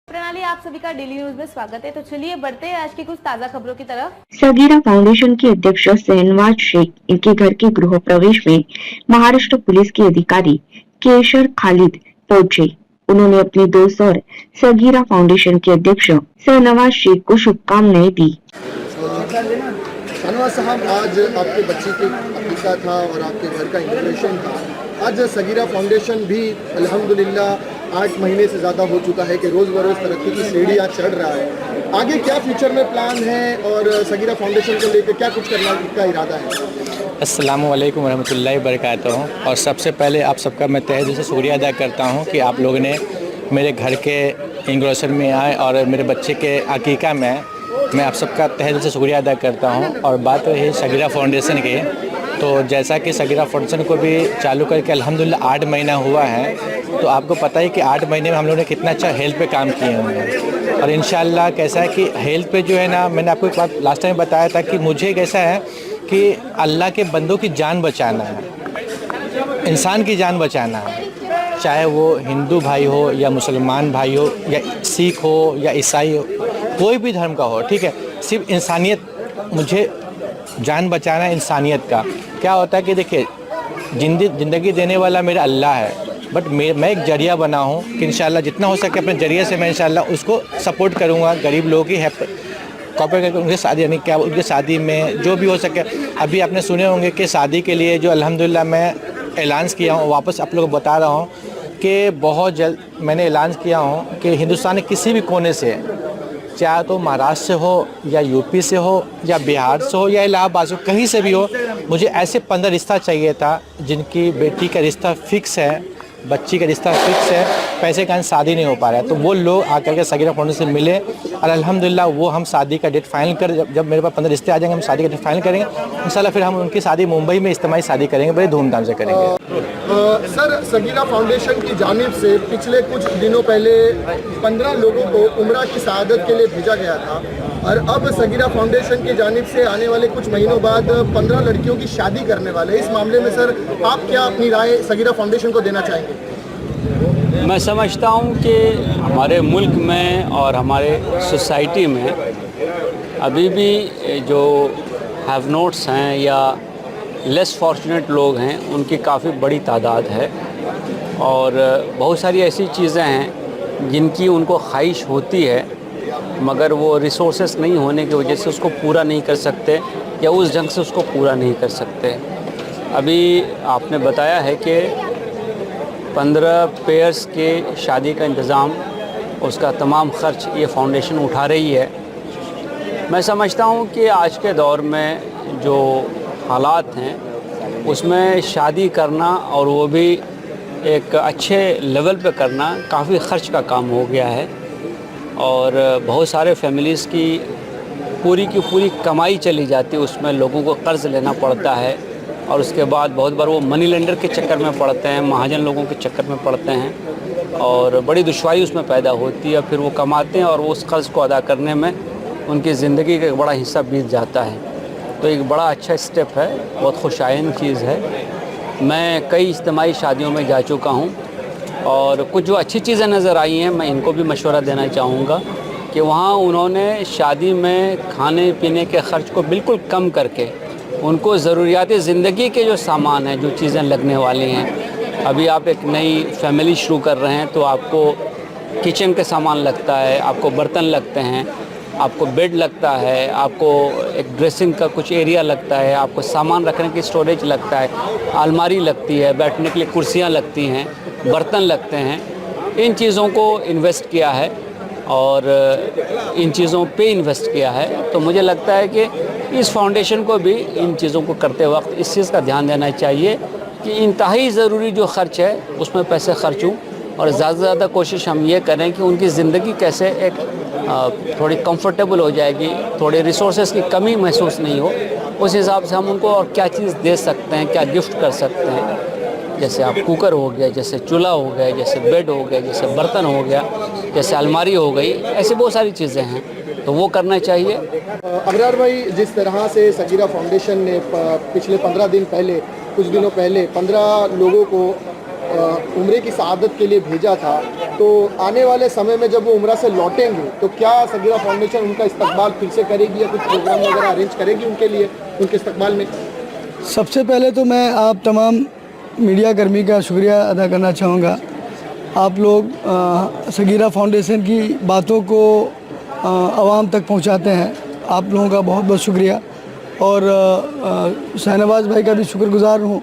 प्रणाली, आप सभी का डेली न्यूज में स्वागत है। तो चलिए बढ़ते हैं आज की कुछ ताजा खबरों की तरफ। सगीरा फाउंडेशन के अध्यक्ष शहनवाज शेख इनके घर के गृह प्रवेश में महाराष्ट्र पुलिस के अधिकारी केशर खालिद पहुंचे। उन्होंने अपने दोस्त और सगीरा फाउंडेशन के अध्यक्ष शहनवाज शेख को शुभकामनाएं दी। शहनवाज साहब, आज आपके बच्चे की अकीका था और आपके घर का इनॉग्रेशन था। आज सगीरा फाउंडेशन भी अल्हम्दुलिल्लाह 8 महीने से ज़्यादा हो चुका है कि रोज़ बरोज़ तरक्की की सीढ़ी आज चढ़ रहा है। आगे क्या फ्यूचर में प्लान है और सगीरा फाउंडेशन को लेकर क्या कुछ करने का इरादा है? अस्सलामु अलैकुम रहमतुल्लाहि वबरकातुहू। और सबसे पहले आप सबका मैं तहे दिल से शुक्रिया अदा करता हूँ कि आप लोगों ने मेरे घर के इनॉग्रेशन में आए और मेरे बच्चे के अकीका में मैं आप सबका तहे दिल से शुक्रिया अदा करता हूँ। और बात रही सगीरा फाउंडेशन की, तो जैसा कि सगीरा फाउंडेशन को भी चालू करके अल्हम्दुलिल्लाह 8 महीना हुआ है, तो आपको पता है कि 8 महीने में हम लोगों ने कितना अच्छा हेल्थ पे काम किए होंगे। और इंशाल्लाह कैसा है कि हेल्थ पे जो है ना, मैंने आपको एक बात लास्ट टाइम बताया था कि मुझे कैसा है कि अल्लाह के बंदों की जान बचाना है, इंसान की जान बचाना है, चाहे वो हिंदू भाई हो या मुसलमान भाई हो या सिख हो या ईसाई हो, कोई भी धर्म का हो, ठीक है। सिर्फ इंसानियत, मुझे जान बचाना है इंसानियत का। क्या होता है कि देखिए, ज़िंदगी देने वाला मेरा अल्लाह है, बट मैं एक जरिया बना हूँ कि इंशाल्लाह जितना हो सके अपने जरिए से मैं इंशाल्लाह उसको सपोर्ट करूँगा। गरीब लोगों की कॉपरेट करके उनकी शादी, यानी क्या उनकी शादी में जो भी हो सके। अभी आपने सुने होंगे कि शादी के लिए जो अल्हम्दुलिल्लाह मैं ऐलान किया हूँ, वापस आप लोगों को बता रहा हूँ कि बहुत जल्द मैंने ऐलान किया हूँ कि हिंदुस्तान के किसी भी कोने से, चाहे तो महाराष्ट्र से हो या यूपी से हो या बिहार से हो या इलाहाबाद से हो, कहीं से भी हो, मुझे ऐसे 15 रिश्ता चाहिए था जिनकी बेटी का रिश्ता फिक्स है, बच्ची का रिश्ता फिक्स है, पैसे का शादी नहीं हो पा रहा है। तो वो लोग आकर के सगीरा फाउंडेशन से मिले और अल्हम्दुलिल्लाह वो हम शादी का डेट फाइनल कर, जब मेरे पास 15 रिश्ते आ जाएंगे हम शादी का डेट फाइनल करेंगे इंशाल्लाह। फिर हम उनकी शादी मुंबई में इज्तिमाई शादी करेंगे, बड़े धूमधाम से करेंगे। सर, सगीरा फाउंडेशन की जानिब से पिछले कुछ दिनों पहले 15 लोगों को उम्रा की शहादत के लिए भेजा गया था और अब सगीरा फाउंडेशन की जानिब से आने वाले कुछ महीनों बाद 15 लड़कियों की शादी करने वाले। इस मामले में सर आप क्या अपनी राय सगीरा फाउंडेशन को देना चाहेंगे? मैं समझता हूँ कि हमारे मुल्क में और हमारे सोसाइटी में अभी भी जो हैव नोट्स हैं या लेस फॉर्चुनेट लोग हैं उनकी काफ़ी बड़ी तादाद है और बहुत सारी ऐसी चीज़ें हैं जिनकी उनको ख्वाहिश होती है मगर वो रिसोर्सेस नहीं होने की वजह से उसको पूरा नहीं कर सकते या उस ढंग से उसको पूरा नहीं कर सकते। अभी आपने बताया है कि 15 पेयर्स के शादी का इंतज़ाम, उसका तमाम ख़र्च ये फाउंडेशन उठा रही है। मैं समझता हूँ कि आज के दौर में जो हालात हैं उसमें शादी करना और वो भी एक अच्छे लेवल पे करना काफ़ी ख़र्च का काम हो गया है और बहुत सारे फैमिलीज़ की पूरी कमाई चली जाती है, उसमें लोगों को कर्ज़ लेना पड़ता है और उसके बाद बहुत बार वो मनी लेंडर के चक्कर में पड़ते हैं, महाजन लोगों के चक्कर में पड़ते हैं और बड़ी दुश्वारी उसमें पैदा होती है। फिर वो कमाते हैं और वो उस कर्ज़ को अदा करने में उनकी ज़िंदगी का एक बड़ा हिस्सा बीत जाता है। तो एक बड़ा अच्छा स्टेप है, बहुत खुशाइन चीज़ है। मैं कई इज्तिमाई शादियों में जा चुका हूँ और कुछ जो अच्छी चीज़ें नज़र आई हैं मैं इनको भी मशवरा देना चाहूँगा कि वहाँ उन्होंने शादी में खाने पीने के ख़र्च को बिल्कुल कम करके उनको ज़रूरियात ज़िंदगी के जो सामान हैं, जो चीज़ें लगने वाली हैं, अभी आप एक नई फैमिली शुरू कर रहे हैं तो आपको किचन के सामान लगता है, आपको बर्तन लगते हैं, आपको बेड लगता है, आपको एक ड्रेसिंग का कुछ एरिया लगता है, आपको सामान रखने की स्टोरेज लगता है, अलमारी लगती है, बैठने के लिए कुर्सियाँ लगती हैं, बर्तन लगते हैं। इन चीज़ों को इन्वेस्ट किया है और इन चीज़ों पे इन्वेस्ट किया है। तो मुझे लगता है कि इस फाउंडेशन को भी इन चीज़ों को करते वक्त इस चीज़ का ध्यान देना चाहिए कि इंतहाई ज़रूरी जो ख़र्च है उसमें पैसे खर्च हों और ज़्यादा से ज़्यादा कोशिश हम ये करें कि उनकी ज़िंदगी कैसे एक थोड़ी कंफर्टेबल हो जाएगी, थोड़े रिसोर्सेज की कमी महसूस नहीं हो, उस हिसाब से हम उनको और क्या चीज़ दे सकते हैं, क्या गिफ्ट कर सकते हैं। जैसे आप कुकर हो गया, जैसे चूल्हा हो गया, जैसे बेड हो गया, जैसे बर्तन हो गया, जैसे अलमारी हो गई, ऐसी बहुत सारी चीज़ें हैं तो वो करना चाहिए। अबरार भाई, जिस तरह से सगीरा फाउंडेशन ने पिछले 15 दिन पहले, कुछ दिनों पहले 15 लोगों को उम्रे की शहादत के लिए भेजा था, तो आने वाले समय में जब वो उम्रा से लौटेंगे तो क्या सगीरा फाउंडेशन उनका इस्तकबाल फिर से करेगी या कुछ प्रोग्राम वगैरह अरेंज करेगी उनके लिए, उनके इस्तकबाल में? सबसे पहले तो मैं आप तमाम मीडिया कर्मी का शुक्रिया अदा करना चाहूँगा। आप लोग सगीरा फाउंडेशन की बातों को आवाम तक पहुँचाते हैं, आप लोगों का बहुत बहुत शुक्रिया। और शाहनवाज भाई का भी शुक्रगुजार हूँ,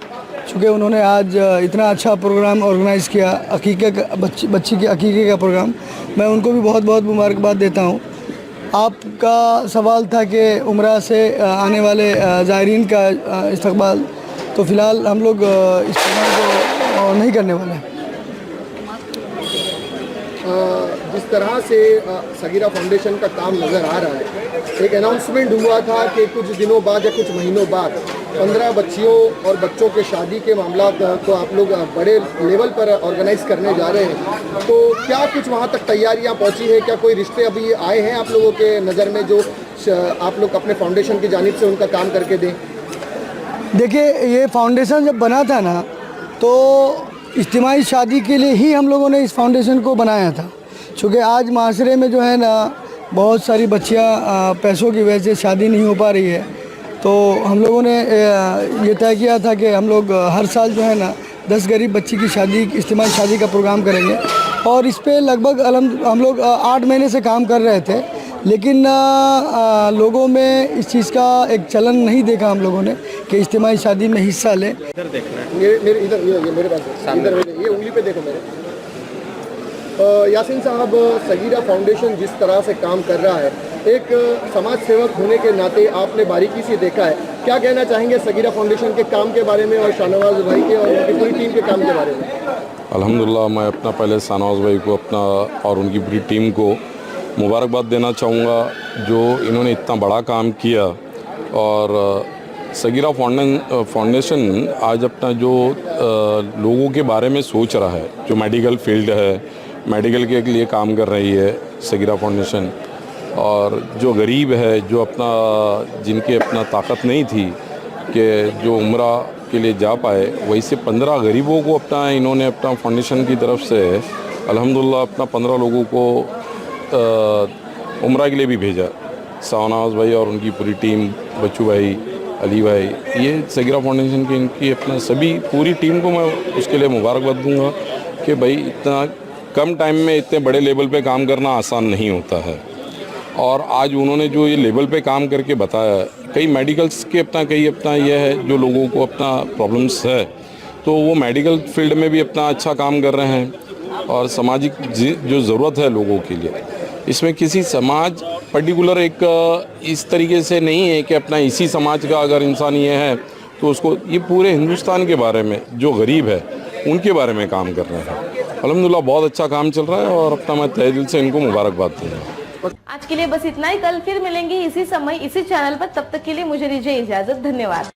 चूँकि उन्होंने आज इतना अच्छा प्रोग्राम ऑर्गेनाइज़ किया, अकीक़े का बच्ची के अकीक़े का प्रोग्राम। मैं उनको भी बहुत बहुत मुबारकबाद देता हूँ। आपका सवाल था कि उम्रा से आने वाले ज़ायरीन का इस्तकबाल, तो फ़िलहाल हम लोग इस्तेमाल को नहीं करने वाले हैं। जिस तरह से सगीरा फाउंडेशन का काम नज़र आ रहा है, एक अनाउंसमेंट हुआ था कि कुछ दिनों बाद या कुछ महीनों बाद 15 बच्चियों और बच्चों के शादी के मामला को आप लोग बड़े लेवल पर ऑर्गेनाइज करने जा रहे हैं, तो क्या कुछ वहाँ तक तैयारियाँ पहुँची है? क्या कोई रिश्ते अभी आए हैं आप लोगों के नज़र में जो आप लोग अपने फाउंडेशन की जानिब से उनका काम करके दें? देखिए, ये फाउंडेशन जब बना था ना, तो इज्तिमाई शादी के लिए ही हम लोगों ने इस फाउंडेशन को बनाया था। चूँकि आज माशरे में जो है ना, बहुत सारी बच्चियाँ पैसों की वजह से शादी नहीं हो पा रही है, तो हम लोगों ने ये तय किया था कि हम लोग हर साल जो है ना 10 गरीब बच्ची की शादी, इज्तिमाई शादी का प्रोग्राम करेंगे। और इस पे लगभग हम लोग 8 महीने से काम कर रहे थे, लेकिन लोगों में इस चीज़ का एक चलन नहीं देखा हम लोगों ने कि इज्तिमाई शादी में हिस्सा लें। मेरे इधर ये मेरे पास इधर ये उंगली पे देखो मेरे। यासीन साहब, सगीरा फाउंडेशन जिस तरह से काम कर रहा है, एक समाज सेवक होने के नाते आपने बारीकी से देखा है, क्या कहना चाहेंगे सगीरा फाउंडेशन के काम के बारे में और शाहनवाज भाई के और उनकी पूरी टीम के काम के बारे में? अल्हम्दुलिल्लाह, मैं अपना पहले शाहनवाज भाई को अपना और उनकी पूरी टीम को मुबारकबाद देना चाहूँगा, जो इन्होंने इतना बड़ा काम किया। और सगीरा फाउंडेशन आज अपना जो लोगों के बारे में सोच रहा है, जो मेडिकल फील्ड है, मेडिकल के लिए काम कर रही है सगीरा फाउंडेशन। और जो गरीब है, जो अपना जिनकी अपना ताकत नहीं थी कि जो उम्रा के लिए जा पाए, वैसे 15 गरीबों को अपना इन्होंने अपना फाउंडेशन की तरफ से अल्हम्दुलिल्लाह अपना 15 लोगों को उम्रा के लिए भी भेजा। शाहनवाज भाई और उनकी पूरी टीम, बच्चू भाई, अली भाई, ये सगीरा फाउंडेशन की इनकी अपना सभी पूरी टीम को मैं उसके लिए मुबारकबाद दूंगा कि भाई इतना कम टाइम में इतने बड़े लेवल पे काम करना आसान नहीं होता है। और आज उन्होंने जो ये लेवल पे काम करके बताया, कई मेडिकल्स के कई अपना ये है जो लोगों को अपना प्रॉब्लम्स है, तो वो मेडिकल फील्ड में भी अपना अच्छा काम कर रहे हैं। और सामाजिक जो ज़रूरत है लोगों के लिए, इसमें किसी समाज पर्टिकुलर एक इस तरीके से नहीं है कि अपना इसी समाज का अगर इंसान ये है तो उसको, ये पूरे हिंदुस्तान के बारे में जो गरीब है उनके बारे में काम कर रहे हैं। अल्हम्दुलिल्लाह बहुत अच्छा काम चल रहा है और अपना मैं तहे दिल से इनको मुबारकबाद दूँगा। आज के लिए बस इतना ही। कल फिर मिलेंगे इसी समय इसी चैनल पर। तब तक के लिए मुझे दीजिए इजाजत। धन्यवाद।